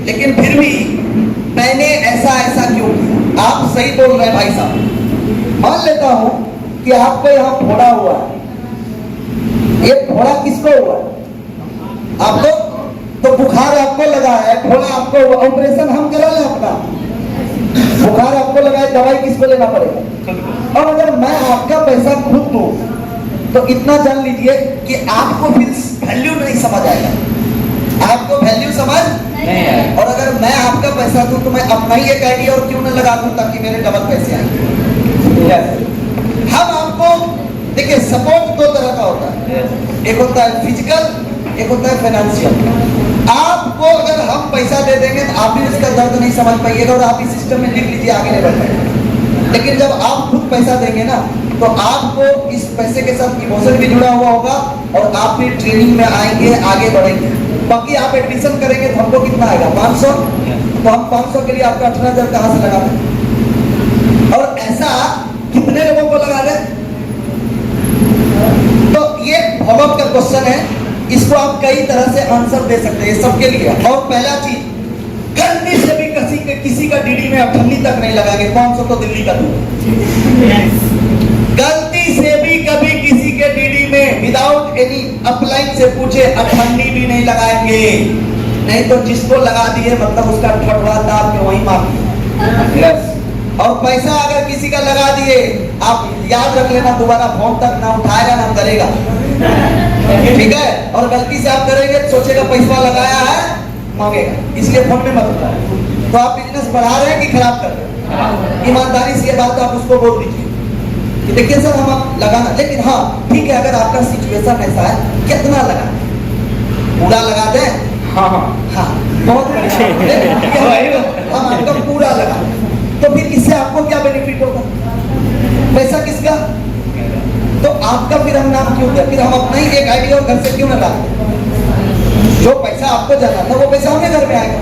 लेकिन फिर भी मैंने ऐसा ऐसा क्यों किया। आप सही बोल रहे हैं भाई साहब। मान लेता हूं कि आपको यहां फोड़ा हुआ है, ये फोड़ा किसको हुआ है? आपको। तो बुखार आपको लगा है, फोड़ा आपको हुआ, ऑपरेशन हम करा लें अपना। बुखार आपको लगा है, दवाई किसको लेना पड़ेगा? और अगर मैं आपका पैसा खुद दूं तो इतना जान लीजिए कि आपको फिर वैल्यू नहीं समझ आएगा, आपको वैल्यू समझ नहीं आएगा। और अगर मैं आपका पैसा दूं तो मैं अपना ही एक आइडिया और क्यों न लगा दूं ताकि मेरे डबल पैसे आए। हम आपको देखिए, सपोर्ट दो तरह का होता है, एक होता है फिजिकल, एक होता है फाइनेंशियल। आपको अगर हम पैसा दे देंगे तो आप भी इसका दर्द नहीं समझ पाइएगा और आप इस सिस्टम में लिख लीजिए, आगे नहीं बढ़ पाएंगे। लेकिन जब आप खुद पैसा देंगे ना तो आपको इस पैसे के साथ इमोशन भी जुड़ा हुआ होगा और आप भी ट्रेनिंग में आएंगे, आगे बढ़ेंगे। बाकी आप एडमिशन करेंगे तो हमको कितना आएगा? 500। तो हम 500 के लिए आपका 18,000 कहां से लगा दें? और ऐसा कितने लोगों को लगा दें? तो ये फॉलोअप का क्वेश्चन है, इसको आप कई तरह से आंसर दे सकते हैं सबके लिए। और पहला चीज, गलती से भी किसी का डीडी में 98 तक नहीं लगाएंगे। 500 तो दिल्ली का दूर। गलती से भी कभी किसी के डीडी में विदाउट एनी अपलाइन से पूछे 98 भी नहीं लगाएंगे। नहीं तो जिसको लगा दिए मतलब उसका ठटवा दाब के वहीं मार दिया। और पैसा अगर किसी का लगा दिए, आप याद रख लेना, दोबारा फोन तक ना उठाएगा ना करेगा, ठीक है? और गलती से आप करेंगे तो सोचेगा पैसा लगाया है, मांगेगा, इसलिए फोन में मत उठाए। तो आप बिजनेस बढ़ा रहे हैं कि खराब कर रहे हैं? ईमानदारी से ये बात आप उसको बोल दीजिए कि देखिए सर हम लगाना, लेकिन हाँ ठीक है, अगर आपका सिचुएशन ऐसा है, कितना लगा? पूरा लगा दें? हाँ हाँ हाँ, बहुत बढ़िया, हम आपका पूरा लगा। तो फिर इससे आपको क्या बेनिफिट होगा? पैसा किसका? तो आपका फिर हम नाम क्यों दें? फिर हम अपना ही एक आइडिया और घर से क्यों ना लाते? जो पैसा आपको जाना था वो पैसा हमें घर में आएगा।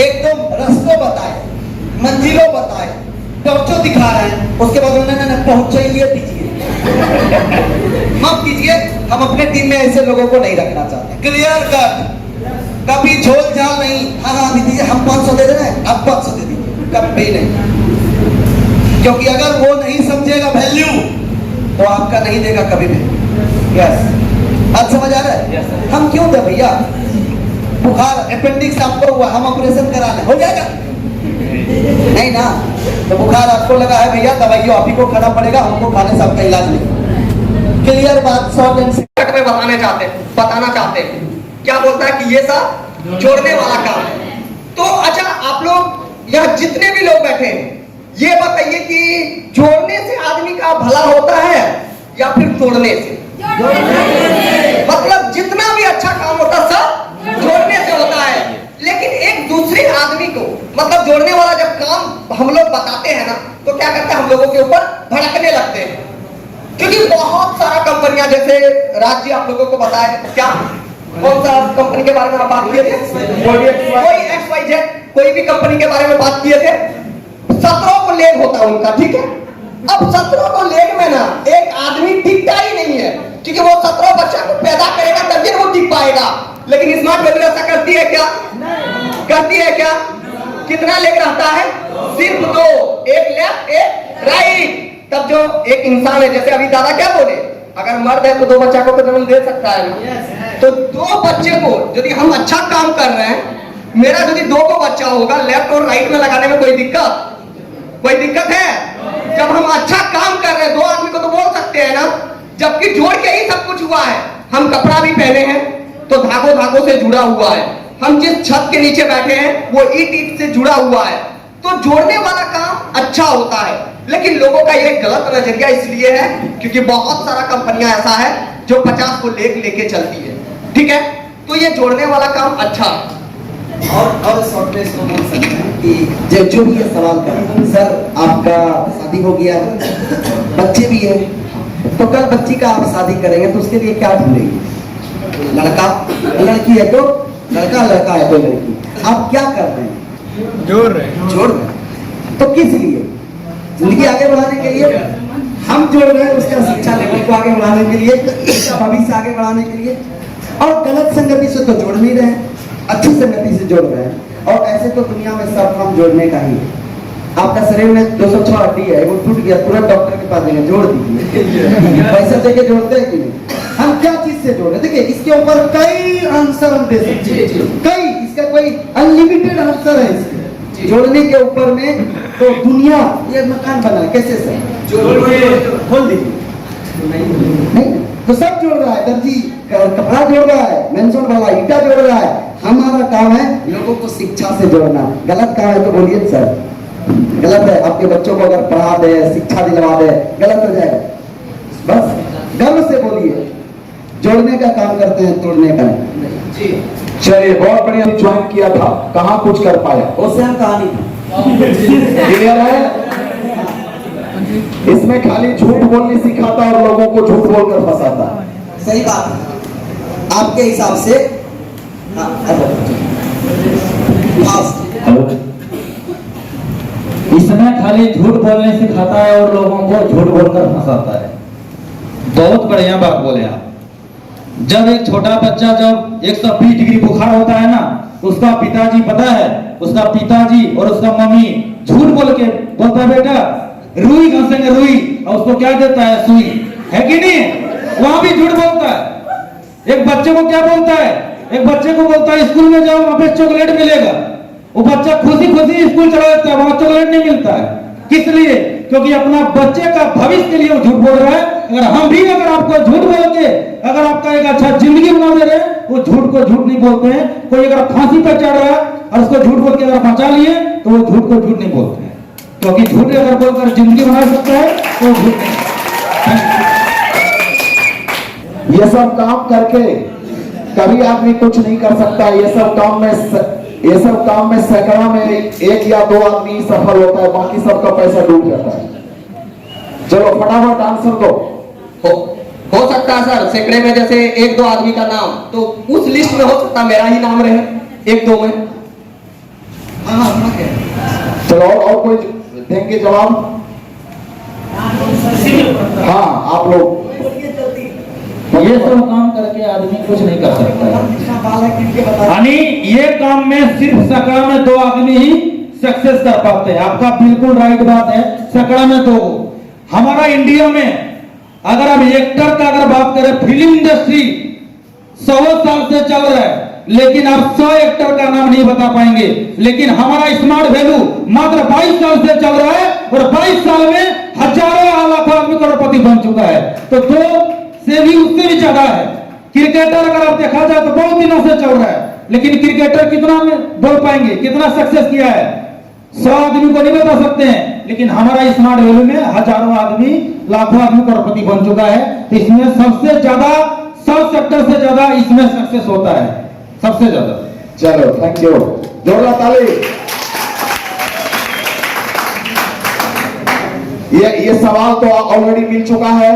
एकदम रास्तों बताए, मंजिलों बताए, टॉर्चो दिखा रहे हैं, उसके बाद उन्होंने पहुंचाइए दीजिए। माफ कीजिए, हम अपने टीम में ऐसे लोगों को नहीं रखना चाहते। क्लियर कट, कभी झोल झाल नहीं। हाँ हाँ दीजिए, हम 500 दे रहे हैं, आप 500 दे दीजिए, कभी नहीं। क्योंकि अगर वो नहीं समझेगा वैल्यू तो आपका नहीं देगा कभी भी। यस, आज समझ आ रहा है? हम क्यों दे भैया? बुखार अपेंडिक्स आपको हुआ, हम ऑपरेशन करा लें, हो जाएगा? नहीं ना। तो बुखार आपको लगा है भैया, दवाइयों आप ही को खाना पड़ेगा, हमको खाने से आपका इलाज नहीं। क्लियर बात, शॉर्ट एंड सिंपल में बताना चाहते हैं। क्या बोलता है कि ये सब जोड़ने वाला काम है। तो अच्छा, आप लोग यहाँ जितने भी लोग बैठे हैं, ये बताइए कि जोड़ने से आदमी का भला होता है या फिर तोड़ने से? मतलब जितना भी अच्छा काम होता है सब जोड़ने से होता है। लेकिन एक दूसरे आदमी को मतलब जोड़ने वाला जब काम हम लोग बताते हैं ना, तो क्या करते हैं, हम लोगों के ऊपर भड़कने लगते हैं। क्योंकि बहुत सारा कंपनियां, जैसे राज्य आप लोगों को बताए, क्या कौन सा कंपनी के बारे में आप बात किए थे? कोई XYZ, कोई भी कंपनी के बारे में बात किए थे। 17 को लेग होता है उनका, ठीक है? अब 17 को लेग में ना एक आदमी टिकता ही नहीं है, क्योंकि वो 17 बच्चा को पैदा करेगा तभी वो टिक पाएगा। लेकिन स्मार्ट वैल्यू ऐसा करती है क्या? करती है क्या? कितना लेग रहता है? सिर्फ 2, एक लेफ्ट एक राइट। तब जो एक इंसान है, जैसे अभी दादा क्या बोले, अगर मर्द है तो 2 बच्चा को तो जन्म दे सकता है ना। तो 2 बच्चे को यदि हम अच्छा काम कर रहे हैं, मेरा यदि 2 को बच्चा होगा, लेफ्ट और राइट में लगाने में कोई दिक्कत है? जब हम अच्छा काम कर रहे हैं 2 आदमी को तो बोल सकते हैं ना, जबकि जोड़ के ही सब कुछ हुआ है। हम कपड़ा भी पहने हैं तो धागों से जुड़ा हुआ है। हम जिस छत के नीचे बैठे हैं वो ईंट से जुड़ा हुआ है। तो जोड़ने वाला काम अच्छा होता है। लेकिन लोगों का ये गलत नजरिया इसलिए है क्योंकि बहुत सारा कंपनियां ऐसा है जो 50 को लेके चलती है, ठीक है? तो ये जोड़ने वाला काम अच्छा है। और शॉर्ट में इसको बोल सकते हैं कि जो भी ये सवाल कर, सर आपका शादी हो गया है, बच्चे भी है, तो कल बच्ची का आप शादी करेंगे तो उसके लिए क्या ढूंढेंगे? लड़का लड़की है तो लड़का है तो लड़की, आप क्या कर रहे हैं? जोड़ रहे हैं। तो किस लिए? जिंदगी आगे बढ़ाने के लिए हम जोड़ रहे हैं, उसका शिक्षा लेवल को आगे बढ़ाने के लिए, उसका भविष्य आगे बढ़ाने के लिए। और गलत संगति से तो जोड़ नहीं रहे हैं, अच्छी संगति से जोड़ रहे हैं। और ऐसे तो दुनिया में सब काम जोड़ने का ही है। आपका शरीर में 206 हड्डी है, वो टूट गया, तुरंत डॉक्टर के पास जाएंगे, जोड़ दीजिए। पैसा देके जोड़ते हैं कि नहीं? हम क्या चीज से जोड़ रहे? देखिए इसके ऊपर कई आंसर हम दे सकते हैं, कई, इसका कोई अनलिमिटेड आंसर है इसके जोड़ने के ऊपर में। तो दुनिया ये मकान बना है कैसे सर? खोल दीजिए, नहीं तो सब जोड़ रहा है, दर्जी कपड़ा जोड़ रहा है, मेंशन वाला ईटा जोड़ रहा है। हमारा काम है लोगों को शिक्षा से जोड़ना। गलत काम है तो बोलिए सर, गलत है। आपके बच्चों को अगर पढ़ा दे, शिक्षा दिलवा दे, गलत हो जाएगा। बस गर्व से बोलिए, जोड़ने का काम करते हैं, तोड़ने का नहीं। चलिए, बहुत बढ़िया। ज्वाइन किया था, कहाँ कुछ कर पाया? उससे हम कहानी क्लियर है? इसमें खाली झूठ बोलने सिखाता और लोगों को झूठ बोलकर फंसाता। सही बात है आपके हिसाब से। इसमें खाली झूठ बोलने सिखाता है और लोगों को झूठ बोलकर फंसाता है। बहुत बढ़िया बात बोले आप। जब एक छोटा बच्चा जब 120 डिग्री बुखार होता है ना, उसका पिताजी पता है, उसका पिताजी और उसका मम्मी झूठ बोल के बोलता है बेटा रुई घसेंगे रुई, और उसको क्या देता है? सुई, है कि नहीं? वहां भी झूठ बोलता है। एक बच्चे को क्या बोलता है? एक बच्चे को बोलता है स्कूल में जाओ, वहां पे चॉकलेट मिलेगा। वो बच्चा खुशी खुशी स्कूल चला जाता है, वहां चॉकलेट नहीं मिलता है। किस लिए? क्योंकि अपना बच्चे का भविष्य के लिए वो झूठ बोल रहा है। अगर हम भी अगर आपको झूठ बोल के अगर आपका एक अच्छा जिंदगी बना दे रहे हैं, वो झूठ को झूठ नहीं बोलते हैं। कोई अगर फांसी पर चढ़ रहा है और उसको झूठ बोल के अगर बचा लिए तो वो झूठ को झूठ नहीं बोलते हैं, क्योंकि झूठ अगर बोलकर जिंदगी बना सकता है तो वो झूठ नहीं। ये सब काम करके कभी आदमी कुछ नहीं कर सकता। ये सब काम में सैकड़ा में एक या दो आदमी सफल होता है, बाकी सबका पैसा डूब जाता है। चलो फटाफट आंसर दो। हो सकता है सर, सैकड़े में जैसे एक दो आदमी का नाम, तो उस लिस्ट में हो सकता है मेरा ही नाम रहे एक दो में। चलो और कोई देंगे जवाब? हाँ आप लोग। ये सब काम करके आदमी कुछ नहीं कर सकता है। यानी ये काम में सिर्फ सकड़ा में दो आदमी ही सक्सेस कर पाते हैं। आपका बिल्कुल राइट बात है, सकड़ा में दो। हमारा इंडिया में अगर अब एक्टर का अगर बात करें, फिल्म इंडस्ट्री 100 साल से चल रहा है, लेकिन आप 100 एक्टर का नाम नहीं बता पाएंगे। लेकिन हमारा स्मार्ट वैल्यू मात्र 22 साल से चल रहा है और 22 साल में हजारों लाखों आदमी करोड़पति बन चुका है। तो दो से भी उससे भी ज्यादा है। क्रिकेटर अगर आप देखा जाए तो बहुत दिनों से चल रहा है, लेकिन क्रिकेटर कितना बोल पाएंगे, कितना सक्सेस किया है? 100 आदमी को नहीं बता सकते हैं। लेकिन हमारा स्मार्ट वैल्यू में हजारों आदमी, लाखों आदमी करोड़पति बन चुका है। तो इसमें सबसे ज्यादा 100 सेक्टर से ज्यादा इसमें सक्सेस होता है, सबसे ज्यादा। चलो थैंक यू, जोरदार ताली। ये सवाल तो ऑलरेडी मिल चुका है।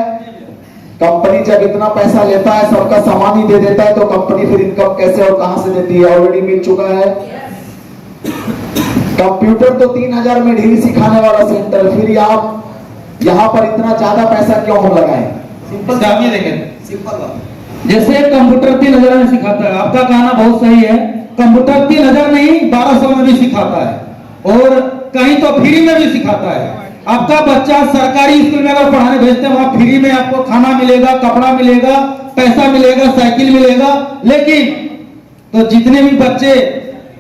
कंपनी जब इतना पैसा लेता है, सबका सामान ही दे देता है, तो कंपनी फिर इनकम कैसे और कहां से देती है? ऑलरेडी मिल चुका है। कंप्यूटर तो 3000 में ढील सिखाने वाला सेंटर, फिर आप यहाँ पर इतना ज्यादा पैसा क्यों हम लगाएं? सिंपल देखें, जैसे कंप्यूटर 3000 में सिखाता है, आपका कहना बहुत सही है। कंप्यूटर 3000 नहीं 1200 में भी सिखाता है और कहीं तो फ्री में भी सिखाता है। आपका बच्चा सरकारी स्कूल में अगर पढ़ाने भेजते हैं, वहां फ्री में आपको खाना मिलेगा, कपड़ा मिलेगा, पैसा मिलेगा, साइकिल मिलेगा। लेकिन तो जितने भी बच्चे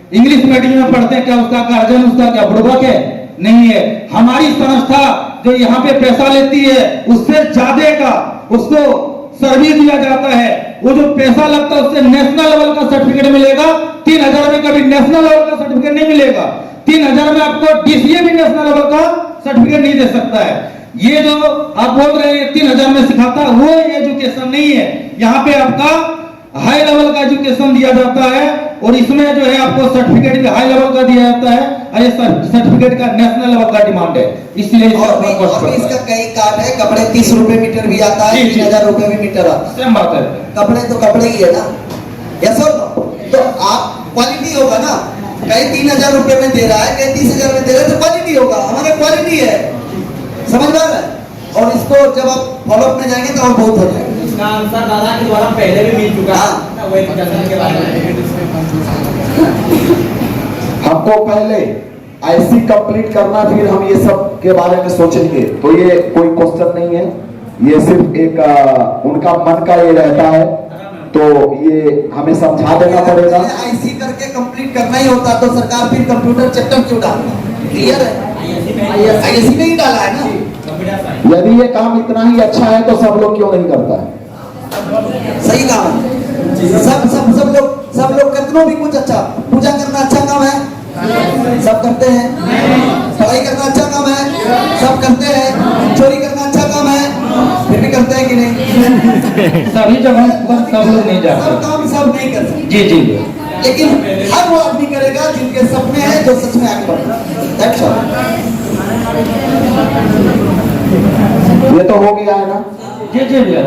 इंग्लिश मीडियम में पढ़ते हैं, क्या उसका गार्जियन उसका क्या बुड़बक है? नहीं है। हमारी संस्था जो यहाँ पे पैसा लेती है, उससे ज्यादा का उसको सर्विस दिया जाता है। वो जो पैसा लगता है उससे नेशनल लेवल का सर्टिफिकेट मिलेगा। 3000 में कभी नेशनल लेवल का सर्टिफिकेट नहीं मिलेगा। 3000 में आपको डीसीए भी नेशनल लेवल का सर्टिफिकेट नहीं दे सकता है। ये जो आप बोल रहे हैं 3000 में सिखाता है, वो एजुकेशन नहीं है। यहाँ पे आपका हाई लेवल का एजुकेशन दिया जाता है और इसमें जो है आपको सर्टिफिकेट भी हाई लेवल का दिया जाता है और ये सर्टिफिकेट का नेशनल लेवल का डिमांड है, इसलिए इसका कई कार्ड है। कपड़े 30 रुपए मीटर भी आता है, 3000 रुपए भी मीटर आता है। सेम बात है, कपड़े तो कपड़े ही है ना। यस और नो? तो आप क्वालिटी होगा ना, कहीं 3000 रुपए में दे रहा है, कहीं 30,000 में दे रहा है, तो क्वालिटी होगा। हमारा क्वालिटी है, समझ में आ रहा है? और इसको जब आप फॉलोअप में जाएंगे तो और बहुत हो जाएगा। इसका आंसर दादा के द्वारा पहले भी मिल चुका है, हाँ। एजुकेशन के बारे में। हमको पहले ऐसी कंप्लीट करना, फिर हम ये सब के बारे में सोचेंगे। तो ये कोई क्वेश्चन नहीं है, ये सिर्फ एक उनका मन का ये रहता है, तो ये हमें समझा देना पड़ेगा। ऐसी करके कंप्लीट करना ही होता तो सरकार फिर कंप्यूटर चैप्टर क्यों डालता? क्लियर है, आईएससी में ही डाला है ना। यदि ये काम इतना ही अच्छा है तो सब लोग क्यों नहीं करता है? सही काम है। सब लोग कितनों भी कुछ अच्छा, पूजा करना अच्छा काम है, सब करते हैं। पढ़ाई करना अच्छा काम है, सब करते हैं। चोरी करना अच्छा काम है, फिर भी करते हैं कि नहीं? सभी जगह पर सब लोग नहीं जाते, सब काम सब नहीं कर सकते। जी जी। लेकिन हर वो आदमी करेगा जिनके सपने हैं, जो सच में आगे बढ़ना। That's all। ये तो हो गया है ना? जी जी भैया।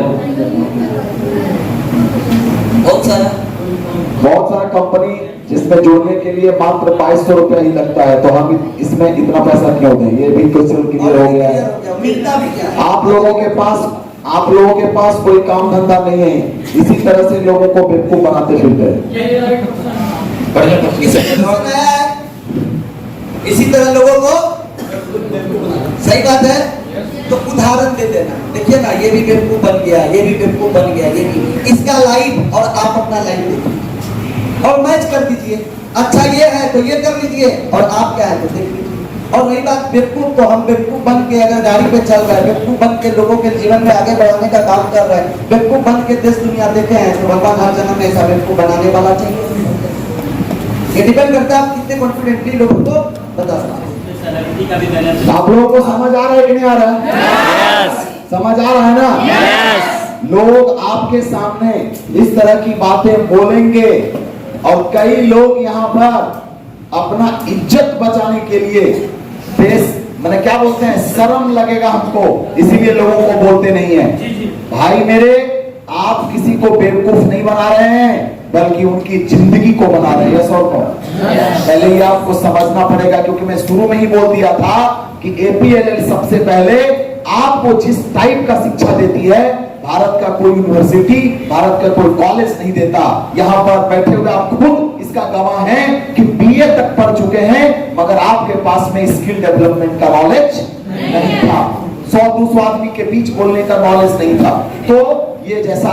बहुत सारा कंपनी जिसमें जुड़ने के लिए मात्र 2200 रुपया ही लगता है, तो हम इसमें इतना पैसा क्यों दें? ये भी क्वेश्चन क्लियर हो गया है। मिलता भी क्या? आप लोगों के पास कोई काम धंधा नहीं है, इसी तरह से लोगों को बेवकूफ बनाते फिरते हैं। इसी तरह लोगों को, सही बात है। तो उदाहरण दे देना, देखिए ना, ये भी बेवकूफ बन गया, ये भी बेवकूफ बन गया, ये भी। इसका लाइफ और आप अपना लाइफ देखिए और मैच कर दीजिए। अच्छा ये है तो ये कर लीजिए, और आप क्या है तो देख लीजिए। और रही बात बेवकूफ, तो हम बेवकूफ बन के अगर गाड़ी पे चल रहे हैं, बेवकूफ बन के लोगों के जीवन में आगे बढ़ाने का काम कर रहे हैं, बेवकूफ बन के देश दुनिया देखे हैं, तो भगवान हर जन्म में ऐसा बेवकूफ बनाने वाला चाहिए। ये डिपेंड करता है आप कितने कॉन्फिडेंटली लोगों को बता सकते हैं। आप लोगों को समझ आ रहा है कि नहीं आ रहा है? समझ आ रहा है ना? लोग आपके सामने इस तरह की बातें बोलेंगे, और कई लोग यहाँ पर अपना इज्जत बचाने के लिए मैंने क्या बोलते हैं, शर्म लगेगा हमको, इसीलिए लोगों को बोलते नहीं है। भाई मेरे, आप किसी को बेवकूफ नहीं बना रहे हैं, बल्कि उनकी जिंदगी को बना रहे हैं। यस और नो? पहले ये आपको समझना पड़ेगा, क्योंकि मैं शुरू में ही बोल दिया था कि APLL सबसे पहले आपको जिस टाइप का शिक्षा देती है, भारत का कोई यूनिवर्सिटी, भारत का कोई कॉलेज नहीं देता। यहाँ पर बैठे हुए आप खुद इसका गवाह हैं कि BA तक पढ़ चुके हैं, मगर आपके पास में स्किल डेवलपमेंट का नॉलेज नहीं था। 100-200 आदमी के बीच बोलने का नॉलेज नहीं था। तो ये जैसा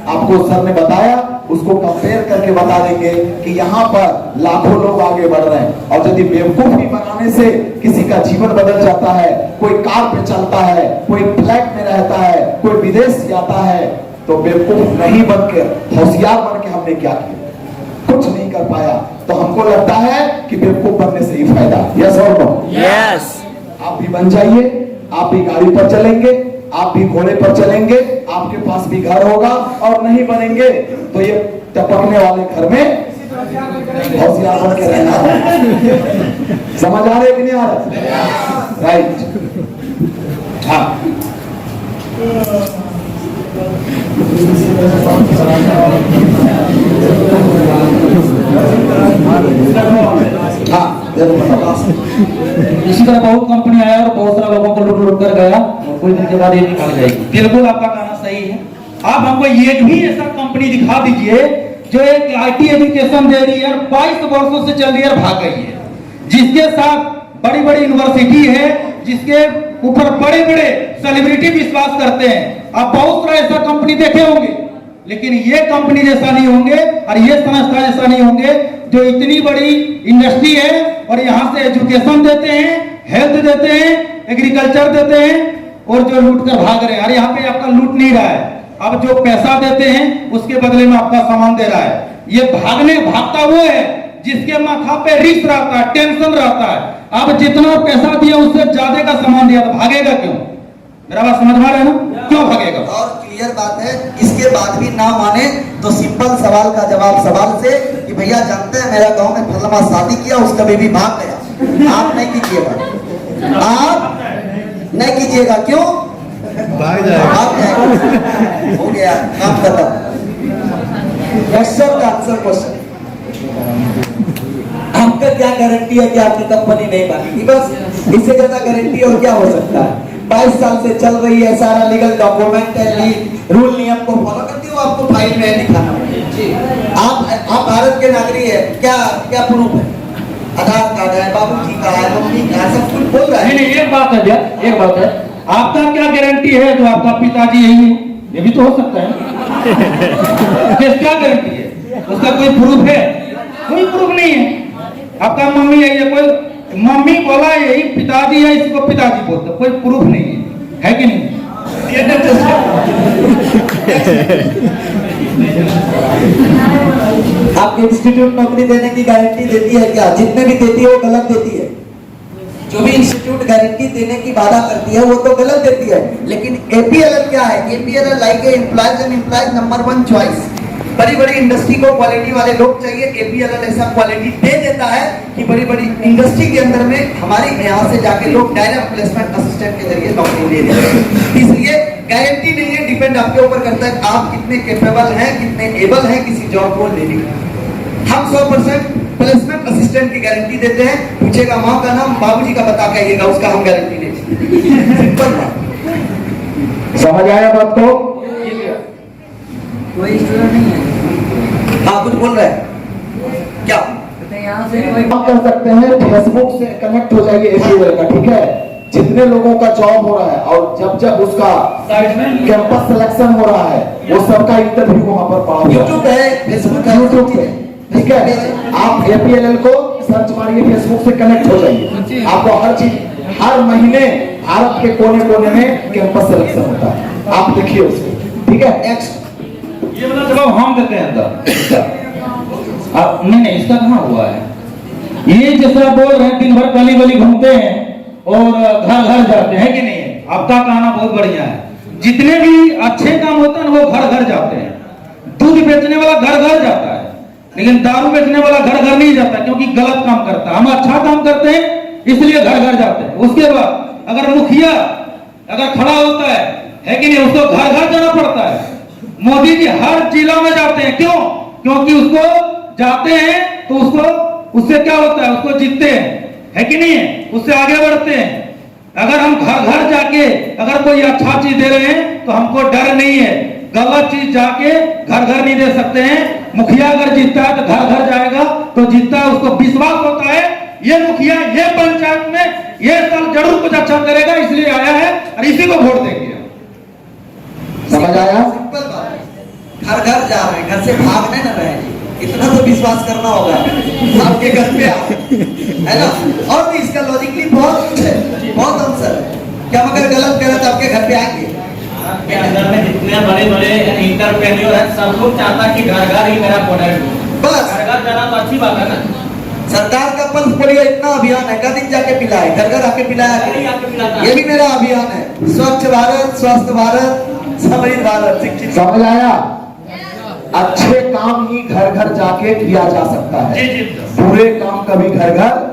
आपको सर ने बताया, उसको कंपेयर करके बता देंगे कि यहाँ पर लाखों लोग आगे बढ़ रहे हैं, और यदि बेवकूफी बनाने से किसी का जीवन बदल जाता है, कोई कार पे चलता है, कोई फ्लैट में रहता है, कोई विदेश जाता है, तो बेवकूफ नहीं बन के होशियार बन के हमने क्या किया? कुछ नहीं कर पाया। तो हमको लगता है कि बेवकूफ बनने से ही फायदा। यस और नो? यस। आप भी बन जाइए, आप भी गाड़ी पर चलेंगे, आप भी घोड़े पर चलेंगे, आपके पास भी घर होगा, और नहीं बनेंगे तो ये टपकने वाले घर में होशियार बन के रहना है। समझ आ रहे कि नहीं आ रहे? राइट। हाँ, इसी तरह बहुत कंपनी आया और बहुत सारे लोगों को लूट कर गया, और कुछ दिन के बाद ये निकाल जाएगी। बिल्कुल आपका कहना सही है। आप हमको एक भी ऐसा कंपनी दिखा दीजिए जो एक IT एजुकेशन दे रही है, 22 वर्षों से चल रही है, भाग गई है, जिसके साथ बड़ी बड़ी यूनिवर्सिटी है, जिसके ऊपर बड़े बड़े सेलिब्रिटी विश्वास करते हैं। आप बहुत सारा ऐसा कंपनी देखे होंगे, लेकिन ये कंपनी जैसा नहीं होंगे, और ये संस्था जैसा नहीं होंगे, जो इतनी बड़ी इंडस्ट्री है और यहाँ से एजुकेशन देते हैं, हेल्थ देते हैं, एग्रीकल्चर देते हैं, और जो लूट कर भाग रहे हैं। और यहाँ पे आपका लूट नहीं रहा है, अब जो पैसा देते हैं उसके बदले में आपका सामान दे रहा है। ये भागता वो है जिसके माथा पे रिस्क रहता है, टेंशन रहता है। अब जितना पैसा दिया उससे ज्यादा का सामान दिया तो भागेगा क्यों? मेरा बात समझ में आ रहा है ना? क्यों भागेगा? और क्लियर बात है, इसके बाद भी ना माने तो सिंपल सवाल का जवाब सवाल से कि भैया जानते हैं मेरा गांव में फलमा शादी किया, उसका बेबी भाग गया। आप नहीं कीजिएगा, आप नहीं कीजिएगा। क्यों भाग जाएगा? हो गया, काम खत्म। क्वेश्चन का आंसर क्वेश्चन। आपका क्या गारंटी है कि आपकी कंपनी नहीं भागेगी? बस इससे ज्यादा गारंटी और क्या हो सकता है? 22 साल से चल रही है, सारा लीगल डॉक्यूमेंट है, रूल नियम को फॉलो करती हो, आपको फाइल में दिखाना पड़ेगा। आप भारत के नागरिक है, क्या क्या प्रूफ है? आधार कार्ड है, बाबूजी का है, मम्मी का है, सब कुछ बोल रहा नहीं है। नहीं, एक बात है भैया, एक बात है, आपका क्या गारंटी है जो आपका पिताजी यही है? ये भी तो हो सकता है। क्या गारंटी है? उसका कोई प्रूफ है? कोई प्रूफ नहीं है। आपका मम्मी यही है, कोई मम्मी बोला यही पिताजी है, इसको पिताजी बोलते, कोई प्रूफ नहीं है कि नहीं? आपके इंस्टीट्यूट नौकरी देने की गारंटी देती है क्या? जितने भी देती है वो गलत देती है। जो भी इंस्टीट्यूट गारंटी देने की वादा करती है वो तो गलत देती है। लेकिन एपीएलएल क्या है? APLL like a employees and employees number 1 choice. बड़ी बड़ी इंडस्ट्री को क्वालिटी वाले लोग चाहिए, एपीएलएल ऐसा क्वालिटी दे देता है कि बड़ी बड़ी इंडस्ट्री के अंदर में हमारे यहाँ से जाके लोग डायरेक्ट प्लेसमेंट असिस्टेंट के जरिए नौकरी ले रहे हैं। इसलिए गारंटी नहीं है, डिपेंड आपके ऊपर करता है आप कितने कैपेबल हैं, कितने एबल हैं किसी जॉब को लेने का। हम 100% प्लेसमेंट असिस्टेंट की गारंटी देते हैं। पूछेगा माँ का नाम, बाबूजी का बता के आइएगा, उसका हम गारंटी नहीं। सिंपल बात। समझ आया बात को? कोई स्टूडेंट नहीं है। हाँ कुछ बोल रहे हैं क्या? यहाँ से कोई आप कर सकते हैं, फेसबुक से कनेक्ट हो जाइए एपीएलएल का, ठीक है? जितने लोगों का जॉब हो रहा है और जब जब उसका कैंपस सिलेक्शन हो रहा है वो सबका इंटरव्यू वहां पर पड़ा हुआ है। यूट्यूब है, फेसबुक है, यूट्यूब पे, ठीक है? आप एपीएलएल को सर्च मारिए, फेसबुक से कनेक्ट हो जाइए। आपको हर चीज, हर महीने भारत के कोने कोने में कैंपस सिलेक्शन होता है, आप देखिए उसको, ठीक है? नेक्स्ट ये वाला जवाब हम देते हैं अंदर। अब नहीं नहीं, इसका कहाँ हुआ है? ये जैसा बोल रहे हैं दिन भर गली गली घूमते हैं और घर घर जाते हैं कि नहीं? आपका कहना बहुत बढ़िया है। जितने भी अच्छे काम होते हैं वो घर घर जाते हैं। दूध बेचने वाला घर घर जाता है, लेकिन दारू बेचने वाला घर घर नहीं जाता, क्योंकि गलत काम करता है। हम अच्छा काम करते हैं इसलिए घर घर जाते हैं। उसके बाद अगर मुखिया अगर खड़ा होता है कि नहीं, उसको घर घर जाना पड़ता है। मोदी जी हर जिला में जाते हैं, क्यों? क्योंकि उसको जाते हैं तो उससे क्या होता है? उसको जीतते हैं, है कि नहीं है? उससे आगे बढ़ते हैं। अगर हम घर घर जाके अगर कोई अच्छा चीज दे रहे हैं तो हमको डर नहीं है। गलत चीज जाके घर घर नहीं दे सकते हैं। मुखिया अगर जीतता है तो घर घर जाएगा तो जीतता है, उसको विश्वास होता है ये मुखिया ये पंचायत में ये साल जरूर कुछ अच्छा करेगा, इसलिए आया है और इसी को वोट देंगे। समझ आया? सिंपल बात है। घर घर जा रहे हैं, घर से भागने न रहे, इतना तो विश्वास करना होगा आपके घर पे है ना। और भी इसका लॉजिकली बहुत कुछ है, बहुत आंसर है। क्या हम अगर गलत करें तो आपके घर पे आएंगे? के अंदर में जितने बड़े बड़े इंटरप्रेन्योर हैं सब लोग चाहता कि घर घर ही मेरा प्रोडक्ट, बस घर घर जाना तो अच्छी बात है ना। सरकार का पल्स पोलियो इतना अभियान है, कभी जाके पिलाए, घर घर आके पिलाया नहीं आके पिलाता करें। ये भी मेरा अभियान है, स्वच्छ भारत, स्वस्थ भारत, समृद्ध भारत, शिक्षित। समझ आया? अच्छे काम ही घर घर जाके किया जा सकता है, बुरे काम कभी घर घर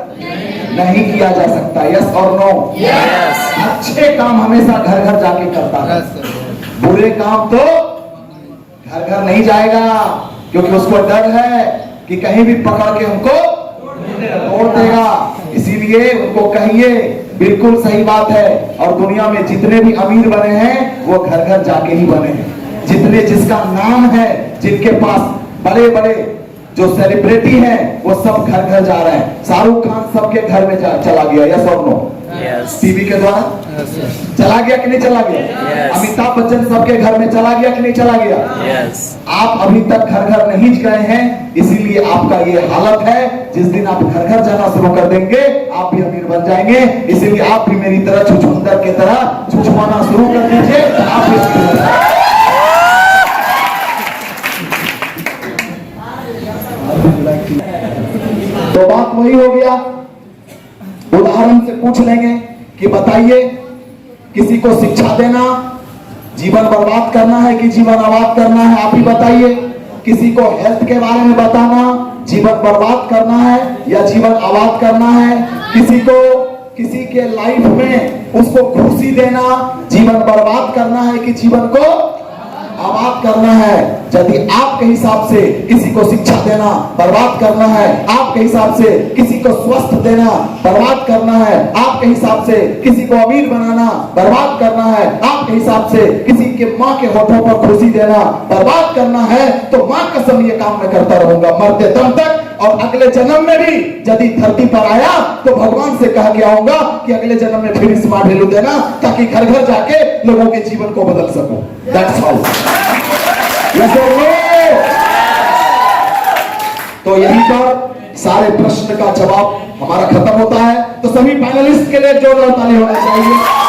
नहीं किया जा सकता। यस और नो? अच्छे काम हमेशा घर घर जाके करता है, बुरे काम तो घर घर नहीं जाएगा, क्योंकि उसको डर है कि कहीं भी पकड़ के हमको तोड़ देगा। इसीलिए उनको कहिए, बिल्कुल सही बात है। और दुनिया में जितने भी अमीर बने हैं वो घर घर जाके ही बने हैं। जितने जिसका नाम है, जिनके पास बड़े बड़े जो सेलिब्रिटी हैं वो सब घर घर जा रहे हैं। शाहरुख खान सबके घर में चला गया, यस और नो? टीवी के द्वारा चला गया कि नहीं चला गया? अमिताभ बच्चन सबके घर में चला गया कि नहीं चला गया? आप अभी तक घर घर नहीं गए हैं, इसीलिए आपका ये हालत है। जिस दिन आप घर घर जाना शुरू कर देंगे आप भी अमीर बन जाएंगे। इसीलिए आप भी मेरी तरह छुछुंदर की तरह छुछुआना शुरू कर दीजिए, आप भी अमीर बन जाएंगे। तो बात वही हो गया, उदाहरण से पूछ लेंगे कि बताइए, किसी को शिक्षा देना जीवन बर्बाद करना है कि जीवन आबाद करना है? आप ही बताइए। किसी को हेल्थ के बारे में बताना जीवन बर्बाद करना है या जीवन आबाद करना है? किसी को किसी के लाइफ में उसको खुशी देना जीवन बर्बाद करना है कि जीवन को आबाद करना है? यदि आपके हिसाब से किसी को शिक्षा देना बर्बाद करना है, आपके हिसाब से किसी को स्वस्थ देना बर्बाद करना है, आपके हिसाब से किसी को अमीर बनाना बर्बाद करना है, आपके हिसाब से किसी के माँ के होठों पर खुशी देना बर्बाद करना है, तो माँ कसम ये काम मैं करता रहूंगा मरते दम तक। और अगले जन्म में भी यदि धरती पर आया तो भगवान से कह के आऊंगा कि अगले जन्म में फिर स्मार्ट वैल्यू देना, ताकि घर घर जाके लोगों के जीवन को बदल सकूं। That's all. तो यहीं पर सारे प्रश्न का जवाब हमारा खत्म होता है। तो सभी पैनलिस्ट के लिए जोरदार ताली होना चाहिए।